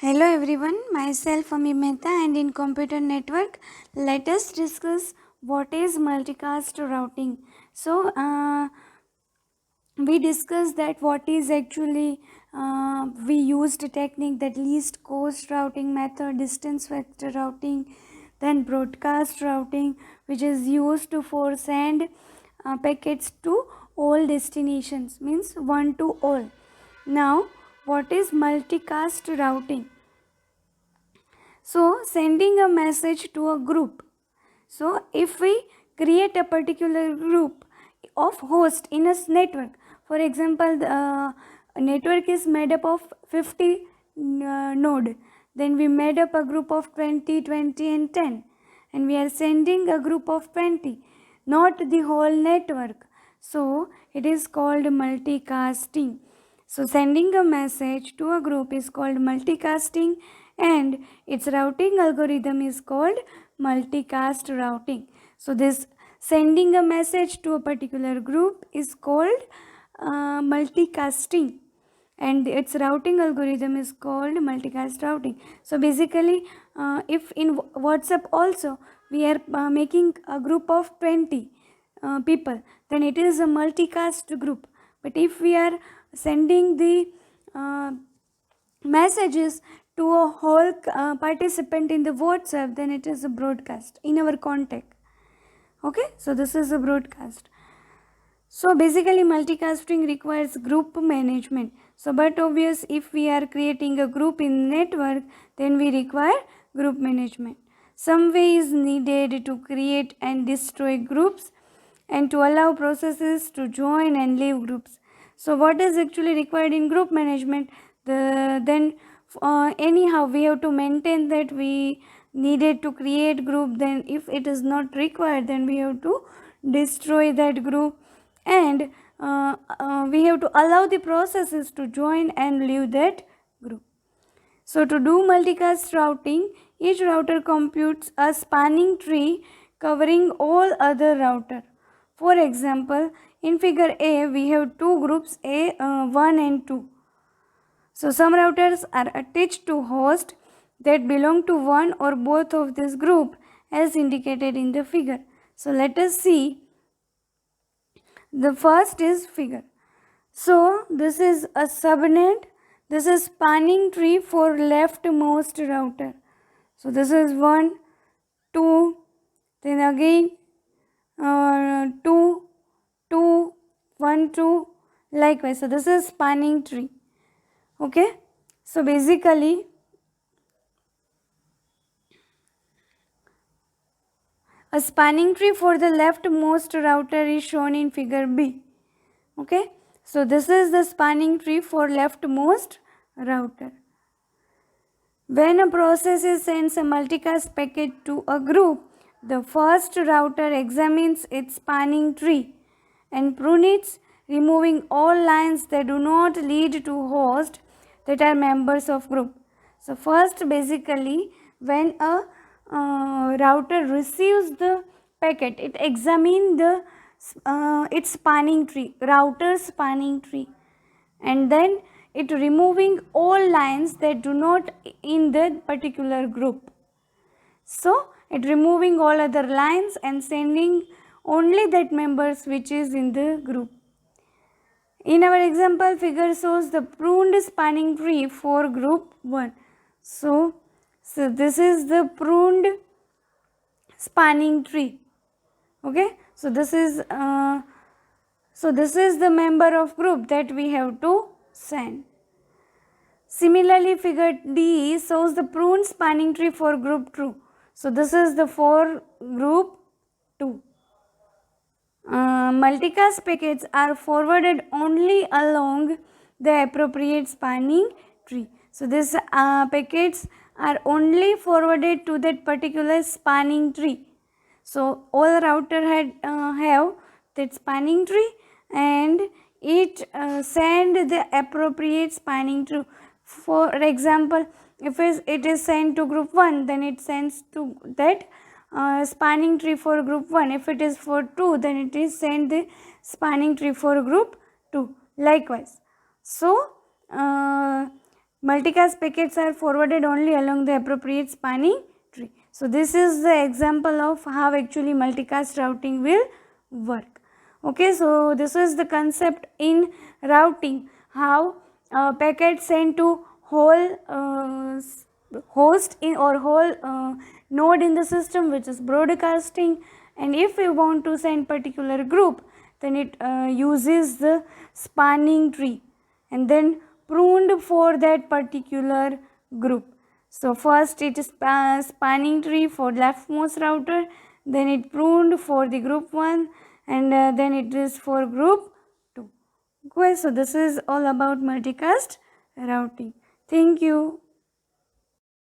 Hello everyone, myself Ami Mehta, and in computer network, let us discuss what is multicast routing. We discussed that what is actually we used a technique that least cost routing method, distance vector routing, then broadcast routing, which is used to send packets to all destinations, means one to all. Now, what is multicast routing? So, sending a message to a group. So, if we create a particular group of hosts in a network, for example, the network is made up of 50 node, then we made up a group of 20, 20 and 10, and we are sending a group of 20, not the whole network. So, it is called multicasting. So, sending a message to a group is called multicasting, and its routing algorithm is called multicast routing. So, this sending a message to a particular group is called multicasting, and its routing algorithm is called multicast routing. So, basically, if in WhatsApp also we are making a group of 20 people, then it is a multicast group. But if we are sending the messages to a whole participant in the WhatsApp, then it is a broadcast in our contact. Okay, so this is a broadcast. So basically multicasting requires group management. So but obvious, if we are creating a group in network, then we require group management. Some way is needed to create and destroy groups and to allow processes to join and leave groups. So what is actually required in group management? Anyhow we have to maintain that we needed to create group. Then if it is not required, then we have to destroy that group, and we have to allow the processes to join and leave that group. So to do multicast routing, each router computes a spanning tree covering all other router. For example, in figure A, we have two groups A1 and 2. So some routers are attached to host that belong to one or both of this group as indicated in the figure. So let us see. The first is figure. So this is a subnet. This is spanning tree for leftmost router. So this is 1, 2, then again 2, 2, 1, 2, likewise. So this is spanning tree. Okay. So basically a spanning tree for the leftmost router is shown in figure B. Okay. So this is the spanning tree for leftmost router. When a process sends a multicast packet to a group, the first router examines its spanning tree and prunes, removing all lines that do not lead to hosts that are members of group. So first, basically, when a router receives the packet, it examines the its spanning tree, router's spanning tree, and then it removing all lines that do not in that particular group. So it removing all other lines and sending only that members which is in the group. In our example, figure shows the pruned spanning tree for group 1. So this is the pruned spanning tree. Okay, so this is the member of group that we have to send. Similarly, figure D shows the pruned spanning tree for group 2. So this is the for group 2. Multicast packets are forwarded only along the appropriate spanning tree. So these packets are only forwarded to that particular spanning tree. So all router have that spanning tree, and it send the appropriate spanning tree. For example, if it is sent to group 1, then it sends to that spanning tree for group 1. If it is for 2, then it is send the spanning tree for group 2. Likewise. So multicast packets are forwarded only along the appropriate spanning tree. So this is the example of how actually multicast routing will work. Okay, so this is the concept in routing, how packets sent to whole host in or whole node in the system, which is broadcasting, and if you want to send particular group, then it uses the spanning tree and then pruned for that particular group. So first it is spanning tree for leftmost router, then it pruned for the group 1, and then it is for group 2. Okay, so this is all about multicast routing. Thank you.